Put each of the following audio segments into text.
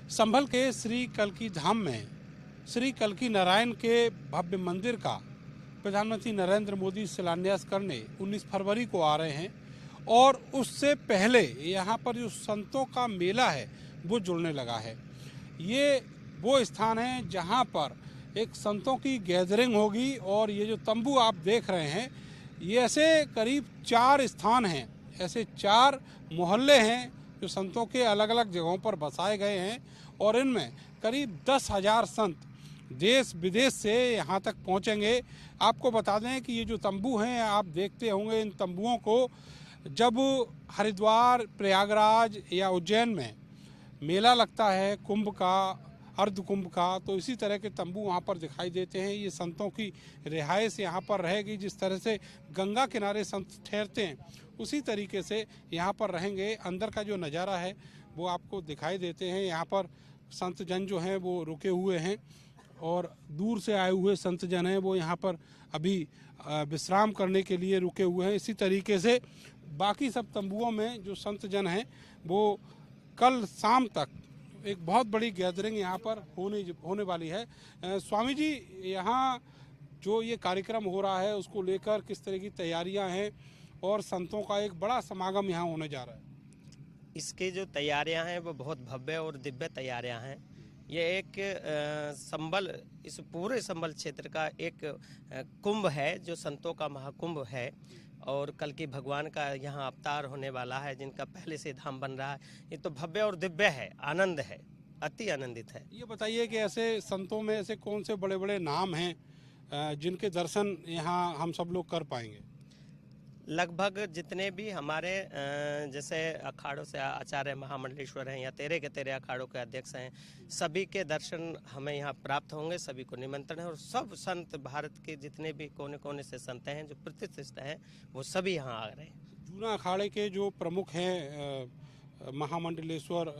संभल के श्री कल्की धाम में श्री कल्की नारायण के भव्य मंदिर का प्रधानमंत्री नरेंद्र मोदी शिलान्यास करने 19 फरवरी को आ रहे हैं और उससे पहले यहाँ पर जो संतों का मेला है वो जुड़ने लगा है। ये वो स्थान है जहाँ पर एक संतों की गैदरिंग होगी और ये जो तंबू आप देख रहे हैं ये ऐसे करीब 4 स्थान हैं, ऐसे 4 मोहल्ले हैं जो संतों के अलग अलग जगहों पर बसाए गए हैं और इनमें करीब 10,000 संत देश विदेश से यहाँ तक पहुँचेंगे। आपको बता दें कि ये जो तंबू हैं आप देखते होंगे, इन तंबुओं को जब हरिद्वार, प्रयागराज या उज्जैन में मेला लगता है कुंभ का, अर्ध कुंभ का, तो इसी तरह के तंबू वहाँ पर दिखाई देते हैं। ये संतों की रिहाइश यहाँ पर रहेगी। जिस तरह से गंगा किनारे संत ठहरते हैं उसी तरीके से यहाँ पर रहेंगे। अंदर का जो नज़ारा है वो आपको दिखाई देते हैं। यहाँ पर संत जन जो हैं वो रुके हुए हैं और दूर से आए हुए संत जन हैं वो यहाँ पर अभी विश्राम करने के लिए रुके हुए हैं। इसी तरीके से बाकी सब तंबुओं में जो संत जन हैं वो कल शाम तक एक बहुत बड़ी गैदरिंग यहाँ पर होने वाली है। स्वामी जी, यहाँ जो ये कार्यक्रम हो रहा है उसको लेकर किस तरह की तैयारियाँ हैं और संतों का एक बड़ा समागम यहाँ होने जा रहा है? इसकी जो तैयारियां हैं वो बहुत भव्य और दिव्य तैयारियां हैं। ये एक संबल, इस पूरे संबल क्षेत्र का एक कुंभ है जो संतों का महाकुंभ है और कल की भगवान का यहाँ अवतार होने वाला है जिनका पहले से धाम बन रहा है। ये तो भव्य और दिव्य है, आनंद है, अति आनंदित है। ये बताइए कि ऐसे संतों में ऐसे कौन से बड़े बड़े नाम हैं जिनके दर्शन यहाँ हम सब लोग कर पाएंगे? लगभग जितने भी हमारे जैसे अखाड़ों से आचार्य महामंडलेश्वर हैं या तेरे के तेरे अखाड़ों के अध्यक्ष हैं, सभी के दर्शन हमें यहाँ प्राप्त होंगे। सभी को निमंत्रण है और सब संत, भारत के जितने भी कोने कोने से संत हैं जो प्रतिष्ठित हैं वो सभी यहाँ आ रहे हैं। जूना अखाड़े के जो प्रमुख हैं महामंडलेश्वर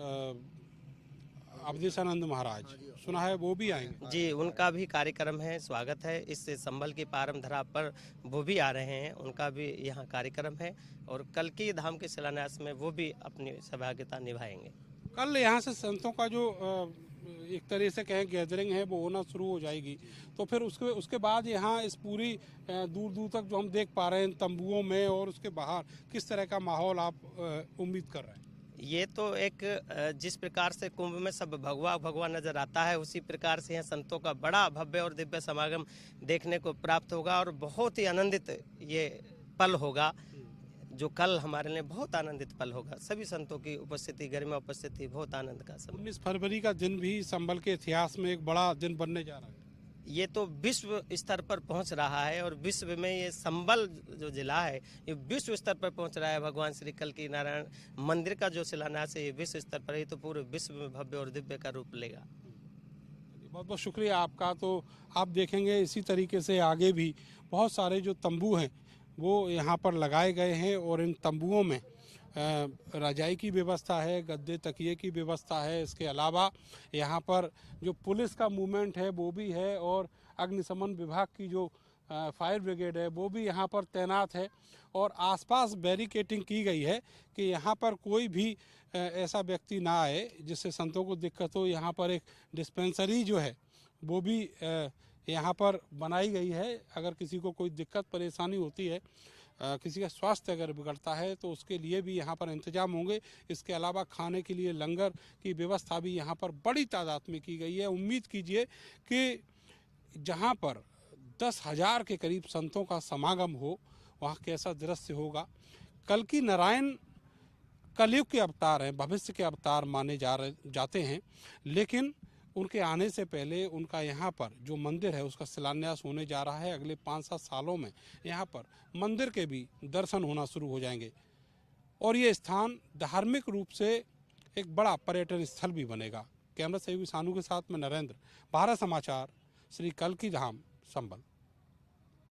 अवधेशानंद महाराज, सुना है वो भी आएंगे? जी, उनका भी कार्यक्रम है, स्वागत है। इस संबल की पारम धरा पर वो भी आ रहे हैं, उनका भी यहाँ कार्यक्रम है और कल की धाम के शिलान्यास में वो भी अपनी सहभागिता निभाएंगे। कल यहाँ से संतों का जो एक तरह से कहें गैदरिंग है वो होना शुरू हो जाएगी, तो फिर उसके बाद यहाँ इस पूरी दूर दूर तक जो हम देख पा रहे हैं तंबुओं में और उसके बाहर किस तरह का माहौल आप उम्मीद कर रहे हैं? ये तो एक जिस प्रकार से कुंभ में सब भगवा भगवा नजर आता है उसी प्रकार से यहाँ संतों का बड़ा भव्य और दिव्य समागम देखने को प्राप्त होगा और बहुत ही आनंदित ये पल होगा जो कल हमारे लिए बहुत आनंदित पल होगा। सभी संतों की उपस्थिति, गरिमा उपस्थिति, बहुत आनंद का समय। 19 फरवरी का दिन भी संबल के इतिहास में एक बड़ा दिन बनने जा रहा है। ये तो विश्व स्तर पर पहुंच रहा है और विश्व में ये संबल जो जिला है ये विश्व स्तर पर पहुंच रहा है। भगवान श्री कल्की नारायण मंदिर का जो शिलान्यास है ये विश्व स्तर पर, ये तो पूरे विश्व में भव्य और दिव्य का रूप लेगा। बहुत बहुत शुक्रिया आपका। तो आप देखेंगे इसी तरीके से आगे भी बहुत सारे जो तंबू हैं वो यहाँ पर लगाए गए हैं और इन तंबुओं में रजाई की व्यवस्था है, गद्दे तकिए की व्यवस्था है। इसके अलावा यहाँ पर जो पुलिस का मूवमेंट है वो भी है और अग्निशमन विभाग की जो फायर ब्रिगेड है वो भी यहाँ पर तैनात है और आसपास बैरिकेटिंग की गई है कि यहाँ पर कोई भी ऐसा व्यक्ति ना आए जिससे संतों को दिक्कत हो। यहाँ पर एक डिस्पेंसरी जो है वो भी यहाँ पर बनाई गई है। अगर किसी को कोई दिक्कत परेशानी होती है, किसी का स्वास्थ्य अगर बिगड़ता है तो उसके लिए भी यहाँ पर इंतजाम होंगे। इसके अलावा खाने के लिए लंगर की व्यवस्था भी यहाँ पर बड़ी तादाद में की गई है। उम्मीद कीजिए कि जहाँ पर 10,000 के करीब संतों का समागम हो वहाँ कैसा दृश्य होगा। कल्की नारायण कलयुग के अवतार हैं, भविष्य के अवतार माने जाते हैं, लेकिन उनके आने से पहले उनका यहाँ पर जो मंदिर है उसका शिलान्यास होने जा रहा है। अगले 5-7 सालों में यहाँ पर मंदिर के भी दर्शन होना शुरू हो जाएंगे और ये स्थान धार्मिक रूप से एक बड़ा पर्यटन स्थल भी बनेगा। कैमरा सहयोगी सानू के साथ में नरेंद्र, भारत समाचार, श्री कल्की धाम, संबल।